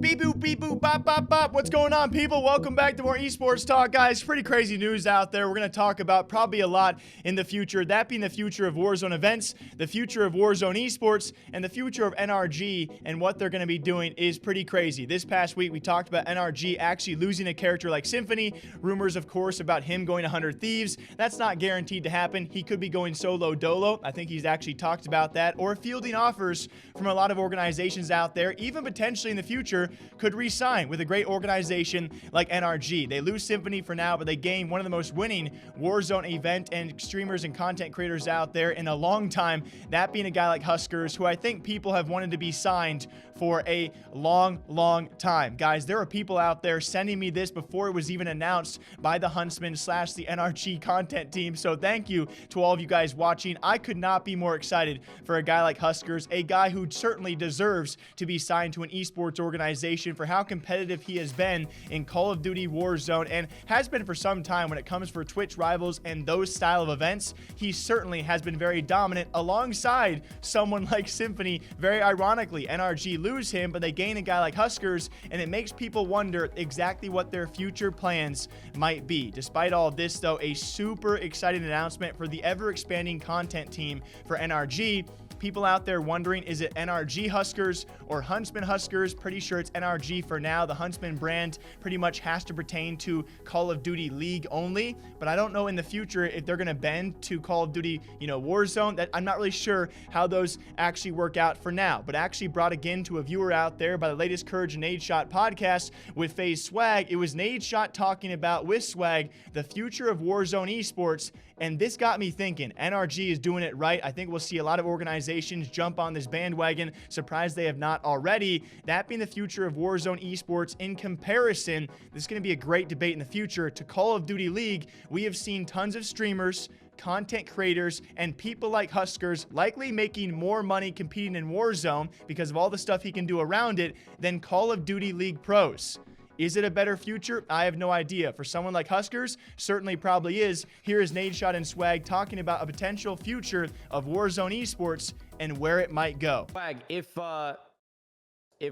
Beep boop, beep boop, bop, bop, bop. What's going on, people? Welcome back to more esports talk, guys. Pretty crazy news out there. We're going to talk about probably a lot in the future, that being the future of Warzone events, the future of Warzone Esports, and the future of NRG and what they're going to be doing is pretty crazy. This past week, we talked about NRG actually losing a character like Symphony. Rumors, of course, about him going 100 Thieves. That's not guaranteed to happen. He could be going solo dolo. I think he's actually talked about that, or fielding offers from a lot of organizations out there, even potentially in the future could re-sign with a great organization like NRG. They lose Symphony for now, but they gain one of the most winning Warzone event and streamers and content creators out there in a long time, that being a guy like Huskers, who I think people have wanted to be signed for a long time. Guys, there are people out there sending me this before it was even announced by the Huntsman / the NRG content team, so thank you to all of you guys watching. I could not be more excited for a guy like Huskers, a guy who certainly deserves to be signed to an esports organization for how competitive he has been in Call of Duty Warzone, and has been for some time when it comes for Twitch rivals and those style of events. He certainly has been very dominant alongside someone like Symphony. Very ironically, NRG lose him, but they gain a guy like Huskers, and it makes people wonder exactly what their future plans might be. Despite all of this, though, a super exciting announcement for the ever-expanding content team for NRG. People out there wondering, is it NRG Huskers or Huntsman Huskers? Pretty sure it's NRG for now. The Huntsman brand pretty much has to pertain to Call of Duty League only, but I don't know in the future if they're going to bend to Call of Duty, Warzone. That I'm not really sure how those actually work out for now, but actually brought again to a viewer out there by the latest Courage and Nadeshot podcast with FaZe Swagg. It was Nadeshot talking about with Swagg the future of Warzone Esports, and this got me thinking. NRG is doing it right. I think we'll see a lot of organizations jump on this bandwagon. Surprised they have not already. That being the future of Warzone Esports in comparison, this is going to be a great debate in the future to Call of Duty League. We have seen tons of streamers, content creators, and people like Huskers likely making more money competing in Warzone because of all the stuff he can do around it than Call of Duty League pros. Is it a better future? I have no idea. For someone like Huskers, certainly probably is. Here is Nadeshot and Swagg talking about a potential future of Warzone Esports and where it might go. Swagg, if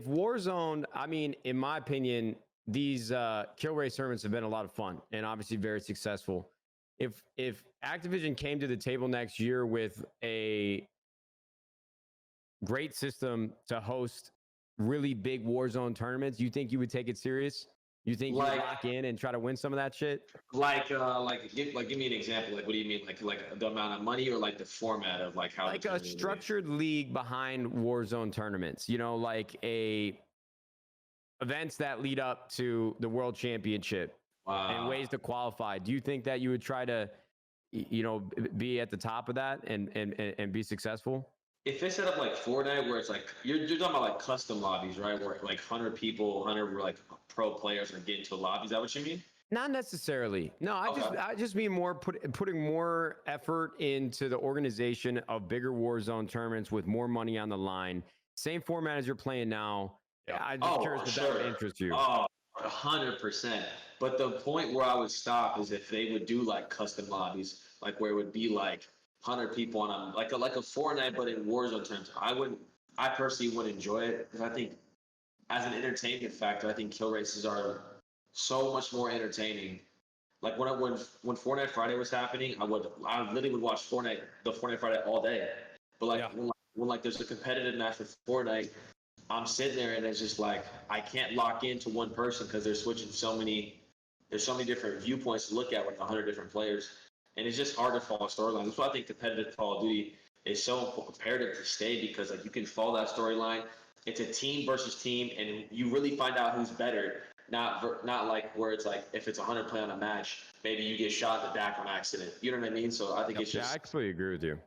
Warzone, I mean, in my opinion, these kill race tournaments have been a lot of fun and obviously very successful. If Activision came to the table next year with a great system to host really big Warzone tournaments, you think you would take it serious? You think you would lock in and try to win some of that shit? Give me an example. Like, what do you mean? Like the amount of money, or like the format of like how? Like a structured league behind Warzone tournaments. Like events that lead up to the World Championship. Wow. And ways to qualify. Do you think that you would try to, be at the top of that and be successful? If they set up like Fortnite, where it's like you're talking about like custom lobbies, right? Where like 100 people, 100 like pro players are getting to lobbies. Is that what you mean? Not necessarily. No, I just mean more putting more effort into the organization of bigger Warzone tournaments with more money on the line. Same format as you're playing now. Yeah. I'm just curious if that would interest you. 100%. But the point where I would stop is if they would do like custom lobbies, like where it would be like 100 people on like a Fortnite, but in Warzone terms. I personally wouldn't enjoy it, because I think as an entertainment factor, I think kill races are so much more entertaining. Like when Fortnite Friday was happening, I literally would watch the Fortnite Friday all day. But when there's a competitive match with Fortnite, I'm sitting there and it's just like I can't lock into one person because they're switching there's so many different viewpoints to look at with 100 different players. And it's just hard to follow a storyline. That's why I think competitive Call of Duty is so imperative to stay, because like you can follow that storyline. It's a team versus team, and you really find out who's better. Not like where it's like if it's 100 play on a match, maybe you get shot in the back on accident. You know what I mean? So I think it's just. I absolutely agree with you.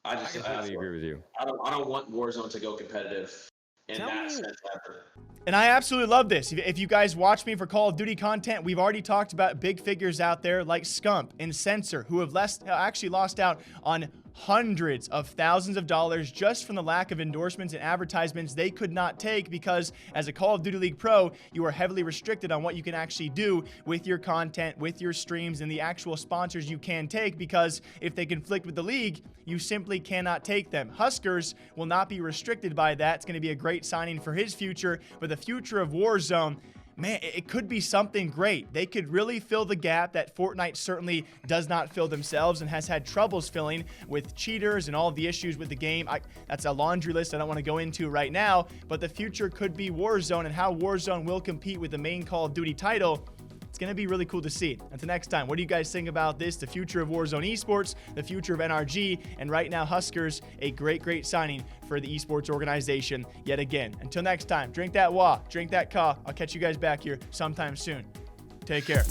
I completely agree with you. I don't want Warzone to go competitive in that sense ever. And I absolutely love this. If you guys watch me for Call of Duty content, we've already talked about big figures out there like Scump and Censor, who have actually lost out on hundreds of thousands of dollars just from the lack of endorsements and advertisements they could not take, because as a Call of Duty League Pro, you are heavily restricted on what you can actually do with your content, with your streams, and the actual sponsors you can take, because if they conflict with the league, you simply cannot take them. Huskers will not be restricted by that. It's going to be a great signing for his future, but the future of Warzone, man, it could be something great. They could really fill the gap that Fortnite certainly does not fill themselves and has had troubles filling with cheaters and all of the issues with the game. That's a laundry list I don't want to go into right now, but the future could be Warzone, and how Warzone will compete with the main Call of Duty title. It's going to be really cool to see. Until next time, what do you guys think about this? The future of Warzone Esports, the future of NRG, and right now Huskers, a great signing for the esports organization yet again. Until next time, drink that wa, drink that ka. I'll catch you guys back here sometime soon. Take care.